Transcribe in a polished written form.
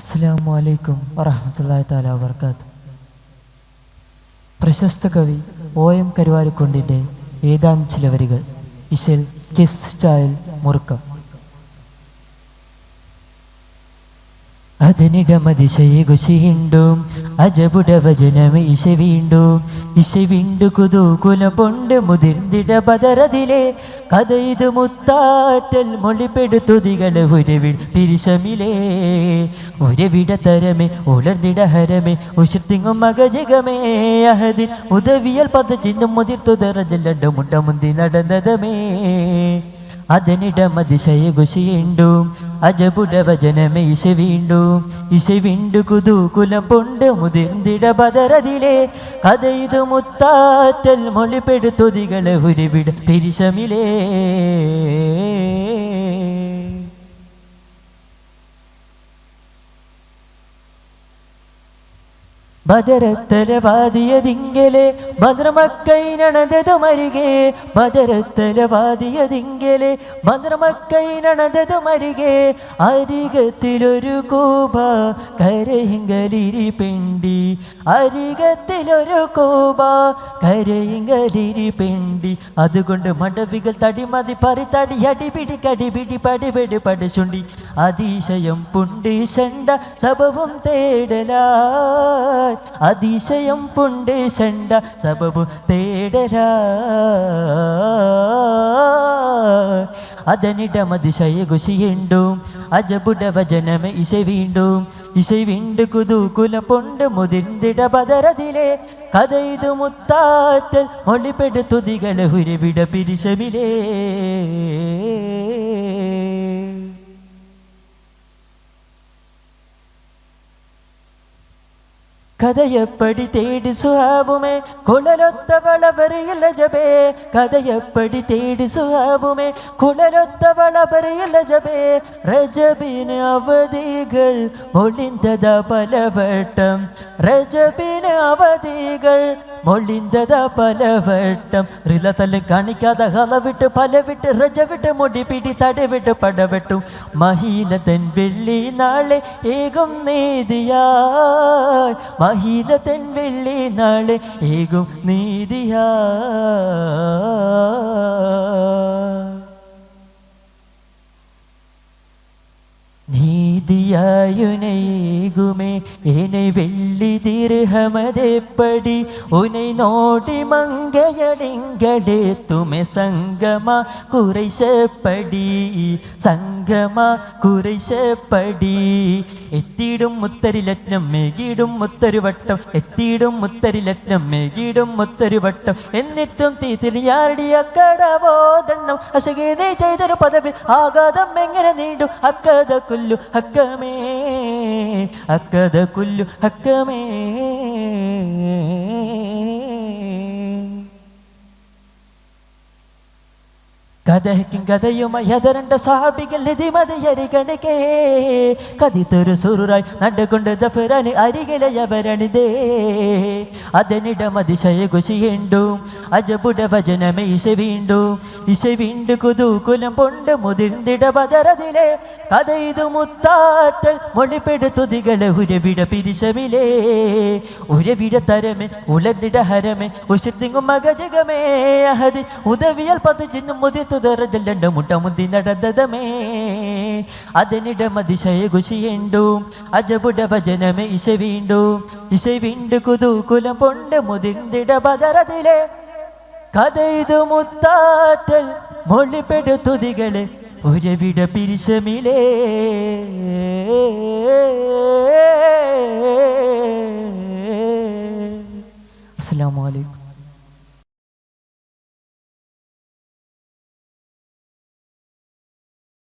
അസ്സലാമു അലൈക്കും വറഹ്മത്തുള്ളാഹി തആല വബറകാതുഹു. പ്രശസ്ത കവി OM കരുവാരക്കുണ്ടിൻ്റെ ഏതാനും ചില വരികൾ. ഇശൽ കിസ് ചായൽ മുറുക്കം. അതിനിടമതിശയികുശിയുണ്ടും അജബുടവചനം ഇശവിണ്ടു കുതൂകുലം പൊണ്ട് മുതിർന്നിട ബദറതിലെ കഥ ഇത് മുത്താറ്റൽ മൊഴിപ്പെടുത്തുതികളെ ഉരവിട പിരിശമിലേ ഉരവിട തരമേ ഉലർന്നിട ഹരമേ ഉശിർത്തിങ്ങും മകജകമേ അഹദിൻ ഉദവിയൽ പദചിഹ്നം മുതിർത്തുതറജല്ലണ്ട മുട്ട മുന്തി നടന്നതമേ അതിനിടമതിശയികുശിയുണ്ടും അജബുടവചനമേ ഇശവിണ്ടു കുതൂകുലം പൊണ്ട് മുതിർന്നിട ബദറതിലെ കഥ ഇത് മുത്താറ്റൽ മൊഴിപ്പെടുത്തുതികളെ ഉരുവിട പിരിശമിലേ ബദരത്തലവാദിയതിങ്കലെ ഭദ്രമക്കൈനണതതുമരികെ ബദരത്തലവാദിയതിങ്കലെ ഭദ്രമക്കൈനണതതുമരികെ അരികത്തിലൊരു കൂപ കരയിങ്കലിരി പെണ്ടി അരികത്തിലൊരു കൂപ കരയിങ്കലിരി പെണ്ടി അതുകൊണ്ട് മടവികൾ തടിമതി പരിത്തടി അടിപിടി കടിപിടി പടിപെടി പടച്ചുണ്ടി അതിശയം പുണ്ടി ശണ്ട സബവും തേടലാ അതിശയം പുണ്ട് ചണ്ട സബബു തേടലാ അതനിടമതിശയകുശിയുണ്ടും അജബുടവചനമേ ഇശവിണ്ടു കുതൂകുലം പൊണ്ട് മുതിർന്നിട ബദറതിലെ കഥ ഇത് മുത്താറ്റൽ മൊഴിപ്പെടുത്തുതികളെ ഉരുവിട പിരിശമിലേ കഥയപ്പടി തേടി സുഹാബുമേ കുഴലൊത്തവളവരെയല്ല ജബേ കഥയപ്പടി തേടി സുഹാബുമേ കുഴലൊത്തവളവരെയല്ല ജബേ രജബിന് അവധികൾ മൊഴിന്തത പലവട്ടം രജബിന് അവധികൾ മൊഴിന്തത പലവട്ടം റിലതല്ലും കാണിക്കാതെ ഹലവിട്ട് പലവിട്ട് രജവിട്ട് മുടിപിടി തടവിട്ട് പടവെട്ടും മഹീലതൻ വെള്ളി നാളെ ഏകം നീതിയായി മഹീലതൻ വെള്ളി നാളെ ഏകം നീതിയാ നീതിയായുനൈകുമേ എന്നെ വെള്ളി ദിർഹമതെപ്പടി ഉனை നോടി മങ്കയളിങ്ങളെ തുമെ സംഗമ കുറൈശപ്പടി സംഗമ കുറൈശപ്പടി എത്തിയിടും മുത്തരിലറ്റ്നം മേകിടും മുത്തരുവട്ടം എത്തിയിടും മുത്തരിലറ്റ്നം മേകിടും മുത്തരുവട്ടം എന്നിട്ടും തീതിരിയാടി അക്കടബോധണ്ണം അശകേതേ ചെയ്തൊരു പദവി ആഘാതം എങ്ങനെ നീണ്ടും അക്കഥ കുല്ലു ഹക്കമേ അക്കഥ കുല്ലു ഹക്കമേ കഥയ്ക്കും കഥയുമായി അതരണ്ട സാബികൾ ഇതിമതിയരികണിക്കേ കതിത്തൊരു സുറുറായി നടുകൊണ്ട് ദഫറാന് അരികിലയവരണിതേ അതിനിടമതിശയകുശിയുണ്ടും അജബുടവചനമേ ഇശവിണ്ടു കുതൂകുലം പൊണ്ട് മുതിർന്നിട ബദറതിലെ കഥ ഇത് മുത്താറ്റൽ മൊഴിപ്പെടുത്തുതികളെ ഉരവിട പിരിശമിലേ ഉരവിട തരമേ ഉലർന്നിട ഹരമേ ഉശിർത്തിങ്ങും മകജകമേ അഹദി ഉദവിയൽ പദചിഹ്നം മുതിർത്തുതറജല്ലണ്ട മുട്ട മുന്തി നടന്നതമേ അതിനിടമതിശയകുശിയുണ്ടും അജബുടവചനമേ ഇശവിണ്ടു കുതൂകുലം പൊണ്ട് മുതിർന്നിട ബദറതിലെ കഥ ഇത് മുത്താറ്റൽ മൊഴിപ്പെടുത്തുതികളെ ഉരവിട പിരിശമിലേ അസ്സലാമു അലൈക്കും.